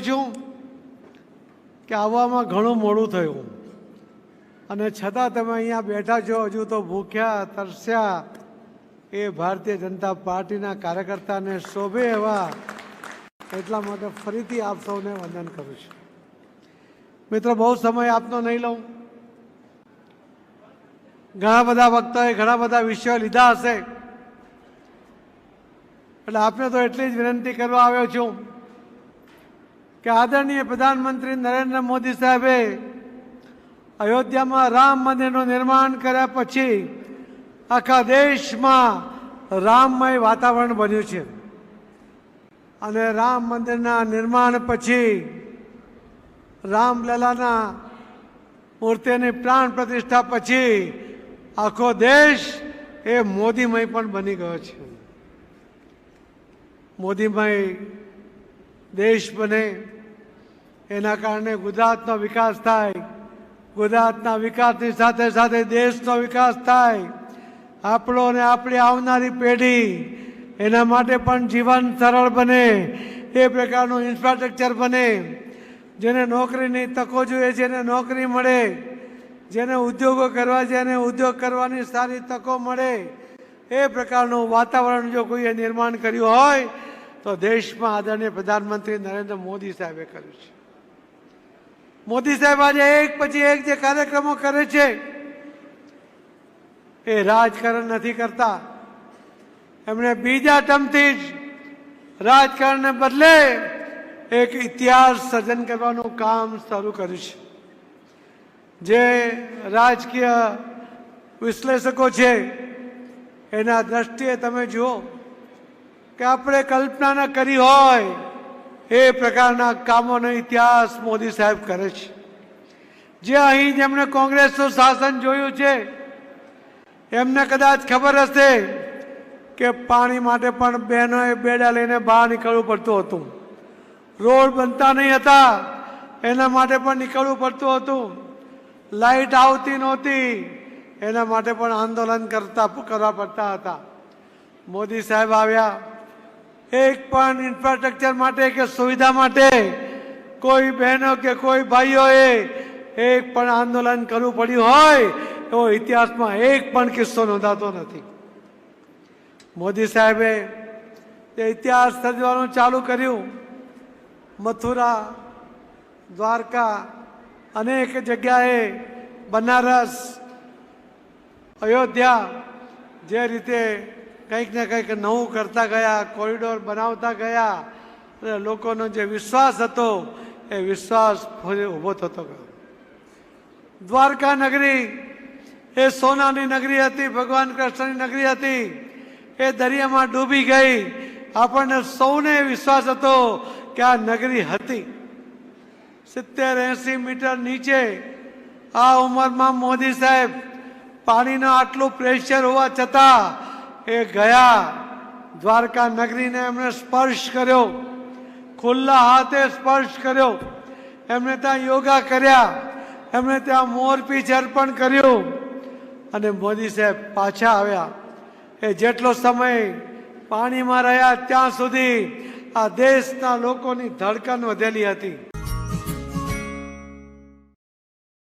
છું કે આવવામાં ઘણું મોડું થયું અને છતાં તમે અહીંયા બેઠા છો, હજુ તો ભૂખ્યા તરસ્યા એ ભારતીય જનતા પાર્ટીના કાર્યકર્તાને શોભે એવા, એટલા માટે ફરીથી આપ સૌને વંદન કરું છું. મિત્રો, બહુ સમય આપનો નહીં લઉં. ઘણા બધા વક્તાએ ઘણા બધા વિષયો લીધા હશે, એટલે આપને તો એટલી જ વિનંતી કરવા આવ્યો છું કે આદરણીય પ્રધાનમંત્રી નરેન્દ્ર મોદી સાહેબે અયોધ્યામાં રામ મંદિરનું નિર્માણ કર્યા પછી આખા દેશમાં રામમય વાતાવરણ બન્યું છે અને રામ મંદિરના નિર્માણ પછી રામલલાના મૂર્તિની પ્રાણ પ્રતિષ્ઠા પછી આખો દેશ એ મોદીમય પણ બની ગયો છે. મોદીમય દેશ બને એના કારણે ગુજરાતનો વિકાસ થાય, ગુજરાતના વિકાસની સાથે સાથે દેશનો વિકાસ થાય, આપણો અને આપણી આવનારી પેઢી એના માટે પણ જીવન સરળ બને, એ પ્રકારનું ઇન્ફ્રાસ્ટ્રક્ચર બને, જેને નોકરીની તકો જોઈએ જેને નોકરી મળે, જેને ઉદ્યોગો કરવા જેને ઉદ્યોગ કરવાની સારી તકો મળે, એ પ્રકારનું વાતાવરણ જો કોઈએ નિર્માણ કર્યું હોય તો દેશમાં આદરણીય પ્રધાનમંત્રી નરેન્દ્ર મોદી સાહેબે કર્યું છે. મોદી સાહેબ આજે એક પછી એક જે કાર્યક્રમો કરે છે એ રાજકારણ નથી કરતા. એમણે બીજા ટર્મથી જ રાજકારણને બદલે એક ઇતિહાસ સર્જન કરવાનું કામ શરૂ કર્યું છે. જે રાજકીય વિશ્લેષકો છે એના દ્રષ્ટિએ તમે જુઓ કે આપણે કલ્પના ન કરી હોય એ પ્રકારના કામોનો ઇતિહાસ મોદી સાહેબ કરે છે. જે અહીં જેમણે કોંગ્રેસનું શાસન જોયું છે એમને કદાચ ખબર હશે કે પાણી માટે પણ બહેનોએ બેડા લઈને બહાર નીકળવું પડતું હતું, રોડ બનતા નહીં હતા એના માટે પણ નીકળવું પડતું હતું, લાઇટ આવતી નહોતી એના માટે પણ આંદોલન કરવા પડતા હતા. મોદી સાહેબ આવ્યા, એક પણ ઇન્ફ્રાસ્ટ્રક્ચર માટે કે સુવિધા માટે કોઈ બહેનો કે કોઈ ભાઈઓએ એક પણ આંદોલન કરવું પડ્યું હોય એવો ઇતિહાસમાં એક પણ કિસ્સો નોંધાતો નથી. મોદી સાહેબે એ ઇતિહાસ સર્જવાનું ચાલુ કર્યું. મથુરા, દ્વારકા, અનેક જગ્યાએ, બનારસ, અયોધ્યા, જે રીતે કંઈક ને કંઈક નવું કરતા ગયા, કોરિડોર બનાવતા ગયા અને લોકોનો જે વિશ્વાસ હતો એ વિશ્વાસ ઊભો થતો ગયો. દ્વારકા નગરી એ સોનાની નગરી હતી, ભગવાન કૃષ્ણની નગરી હતી, એ દરિયામાં ડૂબી ગઈ. આપણને સૌને વિશ્વાસ હતો કે આ નગરી હતી. 70-80 મીટર નીચે આ ઉંમરમાં મોદી સાહેબ પાણીનું આટલું પ્રેશર હોવા છતાં એ ગયા, દ્વારકા નગરીને એમણે સ્પર્શ કર્યો, ખુલ્લા હાથે સ્પર્શ કર્યો. એમણે ત્યાં યોગા કર્યા, એમણે ત્યાં મોરપીંછ અર્પણ કર્યું અને મોદી સાહેબ પાછા આવ્યા. એ જેટલો સમય પાણીમાં રહ્યા ત્યાં સુધી આ દેશના લોકોની ધડકન વધેલી હતી.